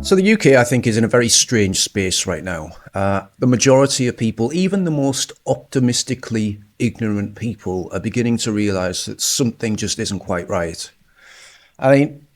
So the UK, I think, is in a very strange space right now. The majority of people, even the most optimistically ignorant people, are beginning to realise that something just isn't quite right. I mean,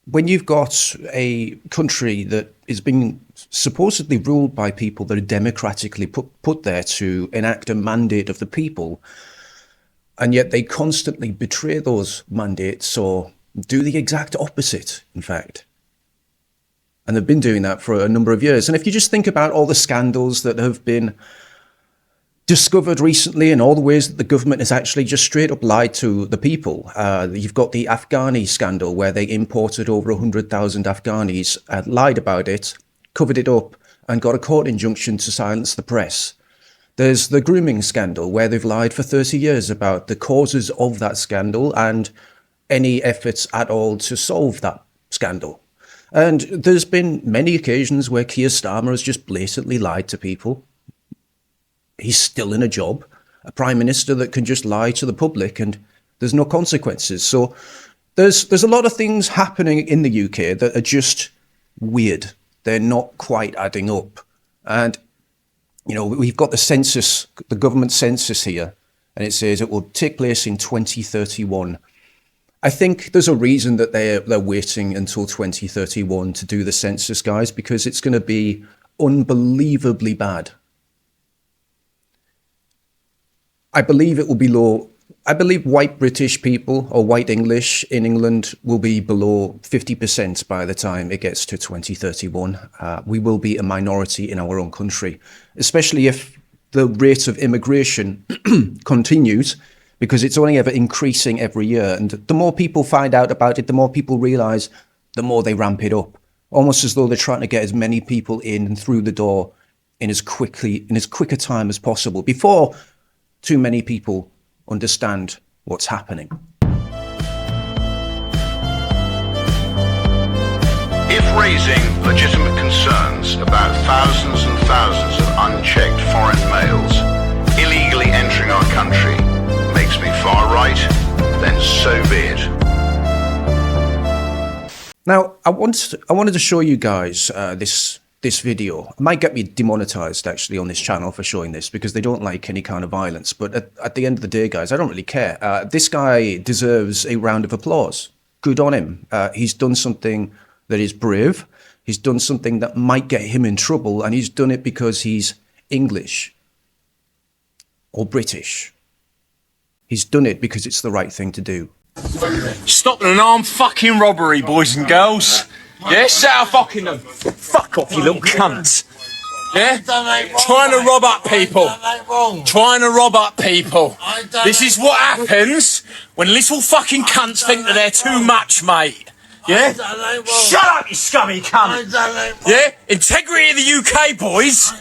when you've got a country that is being supposedly ruled by people that are democratically put there to enact a mandate of the people, and yet they constantly betray those mandates or do the exact opposite, in fact. And they've been doing that for a number of years. And if you just think about all the scandals that have been discovered recently and all the ways that the government has actually just straight up lied to the people. You've got the Afghani scandal where they imported over 100,000 Afghanis, lied about it, covered it up, and got a court injunction to silence the press. There's the grooming scandal where they've lied for 30 years about the causes of that scandal and any efforts at all to solve that scandal. And there's been many occasions where Keir Starmer has just blatantly lied to people. He's still in a job, a prime minister that can just lie to the public and there's no consequences. So there's a lot of things happening in the UK that are just weird. They're not quite adding up. And, you know, we've got the census, the government census here, and it says it will take place in 2031. I think there's a reason that they're waiting until 2031 to do the census, guys, because it's going to be unbelievably bad. I believe it will be low. I believe white British people or white English in England will be below 50% by the time it gets to 2031. We will be a minority in our own country, especially if the rate of immigration continues, because it's only ever increasing every year. And the more people find out about it, the more people realise, the more they ramp it up, almost as though they're trying to get as many people in and through the door in as quick a time as possible before too many people understand what's happening. If raising legitimate concerns about thousands and thousands of unchecked foreign males illegally entering our country makes me far right, then so be it. Now, I wanted to show you guys this video. It might get me demonetized actually on this channel for showing this because they don't like any kind of violence. But at the end of the day, guys, I don't really care. This guy deserves a round of applause. Good on him. He's done something that is brave. He's done something that might get him in trouble, and he's done it because he's English or British. He's done it because it's the right thing to do. Stopping an armed fucking robbery, boys and girls. Yeah, set out fucking them. Fuck off, you little cunts. Yeah? Trying to rob up people. Trying to rob up people. This is what happens when little fucking cunts think that they're too much, mate. Yeah? Shut up, you scummy cunt. Yeah? Integrity of the UK, boys.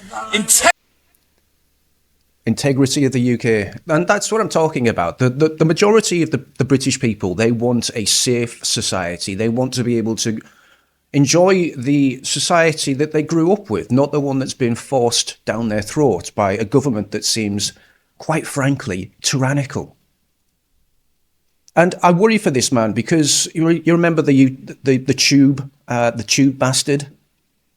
Integrity of the UK. And that's what I'm talking about. The majority of the British people, they want a safe society. They want to be able to enjoy the society that they grew up with, not the one that's been forced down their throat by a government that seems, quite frankly, tyrannical. And I worry for this man because you remember the tube bastard,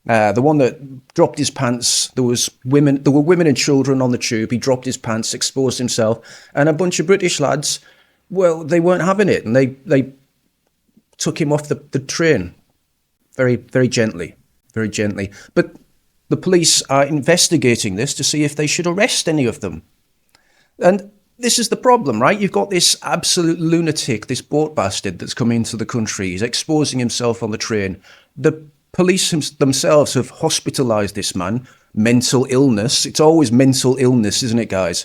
the one that dropped his pants. There were women and children on the tube. He dropped his pants, exposed himself, and a bunch of British lads, well, they weren't having it, and they took him off the train. Very, very gently, very gently. But the police are investigating this to see if they should arrest any of them. And this is the problem, right? You've got this absolute lunatic, this boat bastard that's come into the country. He's exposing himself on the train. The police themselves have hospitalised this man. Mental illness. It's always mental illness, isn't it, guys?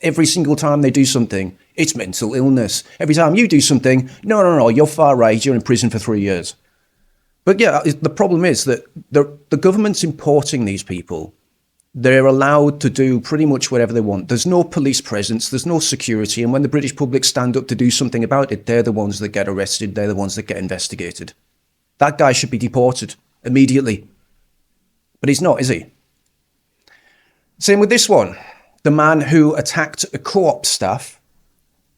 Every single time they do something, it's mental illness. Every time you do something, no, you're far right. You're in prison for 3 years. But yeah, the problem is that the government's importing these people. They're allowed to do pretty much whatever they want. There's no police presence, there's no security, and when the British public stand up to do something about it, they're the ones that get arrested, they're the ones that get investigated. That guy should be deported immediately. But he's not, is he? Same with this one. The man who attacked a co-op staff.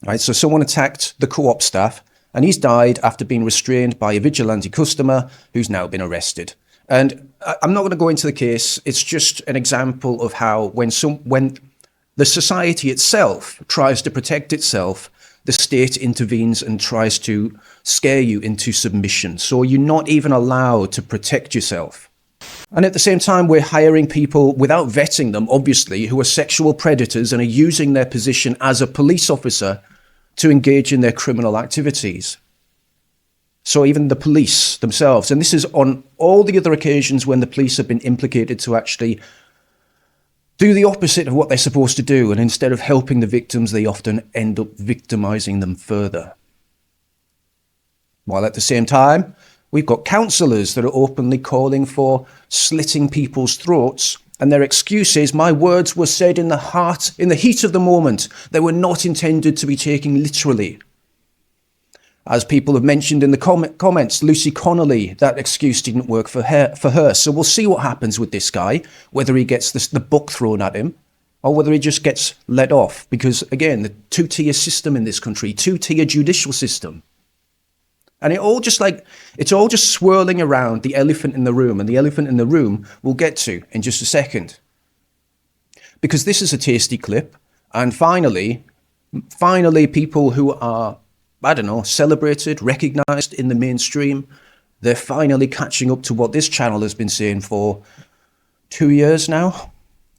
Right, so someone attacked the co-op staff, And he's died after being restrained by a vigilante customer who's now been arrested. And I'm not going to go into the case. It's just an example of how when the society itself tries to protect itself, the state intervenes and tries to scare you into submission. So you're not even allowed to protect yourself. And at the same time, we're hiring people without vetting them, obviously, who are sexual predators and are using their position as a police officer to engage in their criminal activities. So even the police themselves, and this is on all the other occasions when the police have been implicated to actually do the opposite of what they're supposed to do, and instead of helping the victims, they often end up victimizing them further. While at the same time, we've got counsellors that are openly calling for slitting people's throats, and their excuse is, my words were said in the heat of the moment. They were not intended to be taken literally. As people have mentioned in the comments, Lucy Connolly, that excuse didn't work for her. So we'll see what happens with this guy, whether he gets the book thrown at him or whether he just gets let off. Because, again, the two-tier system in this country, two-tier judicial system. And it's all just swirling around the elephant in the room. And the elephant in the room we'll get to in just a second. Because this is a tasty clip. And finally, people who are, I don't know, celebrated, recognised in the mainstream, they're finally catching up to what this channel has been saying for 2 years now.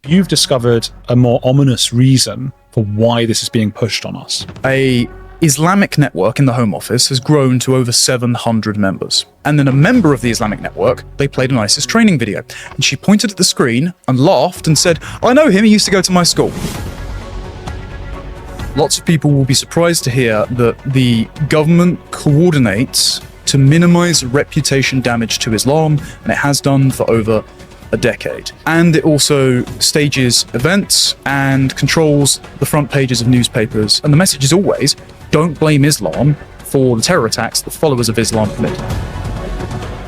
You've discovered a more ominous reason for why this is being pushed on us. A Islamic network in the Home Office has grown to over 700 members. And then a member of the Islamic network, they played an ISIS training video. And she pointed at the screen and laughed and said, I know him, he used to go to my school. Lots of people will be surprised to hear that the government coordinates to minimize reputation damage to Islam, and it has done for over a decade. And it also stages events and controls the front pages of newspapers. And the message is always, don't blame Islam for the terror attacks that followers of Islam commit.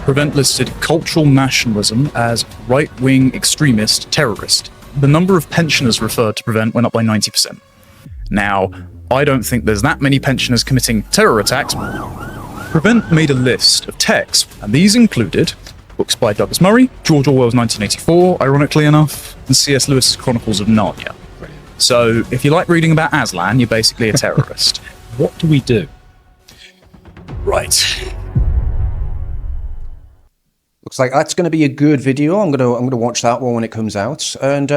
Prevent listed cultural nationalism as right-wing extremist terrorist. The number of pensioners referred to Prevent went up by 90%. Now, I don't think there's that many pensioners committing terror attacks. Prevent made a list of texts, and these included books by Douglas Murray, George Orwell's 1984, ironically enough, and C.S. Lewis's Chronicles of Narnia. So, if you like reading about Aslan, you're basically a terrorist. What do we do? Right. Looks like that's going to be a good video. I'm going to watch that one when it comes out. And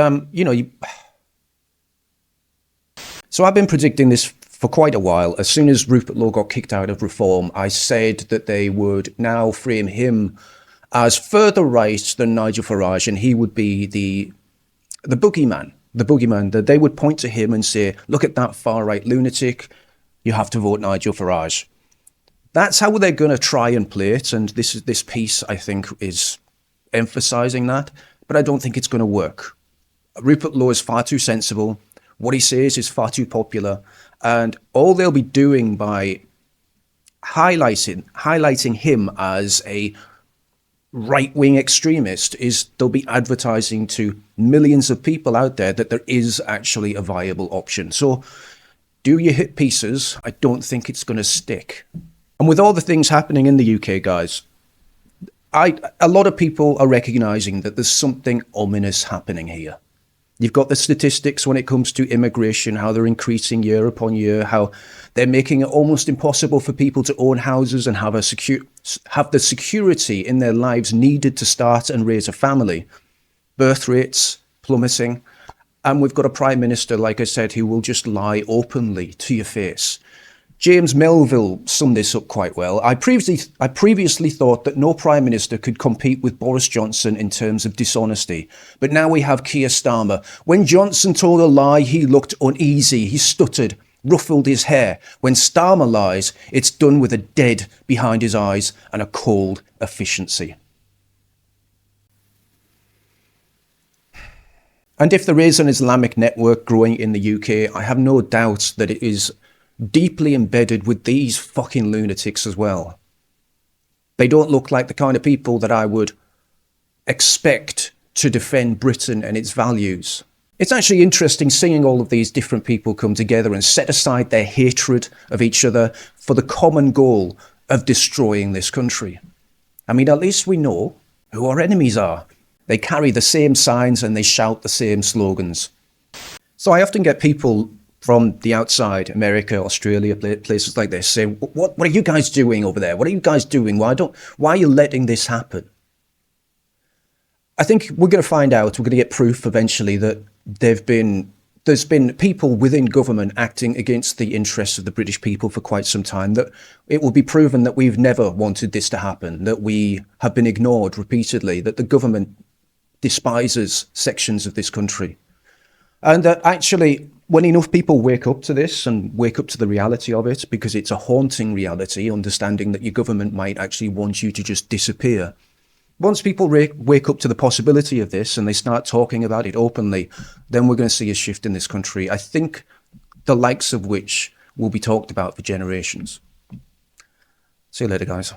So I've been predicting this for quite a while. As soon as Rupert Law got kicked out of Reform, I said that they would now frame him as further right than Nigel Farage, and he would be the boogeyman, that they would point to him and say, look at that far-right lunatic, you have to vote Nigel Farage. That's how they're going to try and play it, and this piece, I think, is emphasising that, but I don't think it's going to work. Rupert Law is far too sensible. What he says is far too popular, and all they'll be doing by highlighting him as a right-wing extremist is they'll be advertising to millions of people out there that there is actually a viable option. So do your hit pieces. I don't think it's going to stick. And with all the things happening in the UK, guys, a lot of people are recognising that there's something ominous happening here. You've got the statistics when it comes to immigration, how they're increasing year upon year, how they're making it almost impossible for people to own houses and have the security in their lives needed to start and raise a family. Birth rates plummeting. And we've got a prime minister, like I said, who will just lie openly to your face. James Melville summed this up quite well. I previously thought that no prime minister could compete with Boris Johnson in terms of dishonesty. But now we have Keir Starmer. When Johnson told a lie, he looked uneasy. He stuttered, ruffled his hair. When Starmer lies, it's done with a dead behind his eyes and a cold efficiency. And if there is an Islamic network growing in the UK, I have no doubt that it is deeply embedded with these fucking lunatics as well. They don't look like the kind of people that I would expect to defend Britain and its values. It's actually interesting seeing all of these different people come together and set aside their hatred of each other for the common goal of destroying this country. I mean, at least we know who our enemies are. They carry the same signs and they shout the same slogans. So I often get people from the outside, America, Australia, places like this, say, what are you guys doing over there? What are you guys doing? Why are you letting this happen? I think we're going to find out, we're going to get proof eventually that there's been people within government acting against the interests of the British people for quite some time, that it will be proven that we've never wanted this to happen, that we have been ignored repeatedly, that the government despises sections of this country. And that actually, when enough people wake up to this and wake up to the reality of it, because it's a haunting reality, understanding that your government might actually want you to just disappear. Once people wake up to the possibility of this and they start talking about it openly, then we're going to see a shift in this country, I think the likes of which will be talked about for generations. See you later, guys.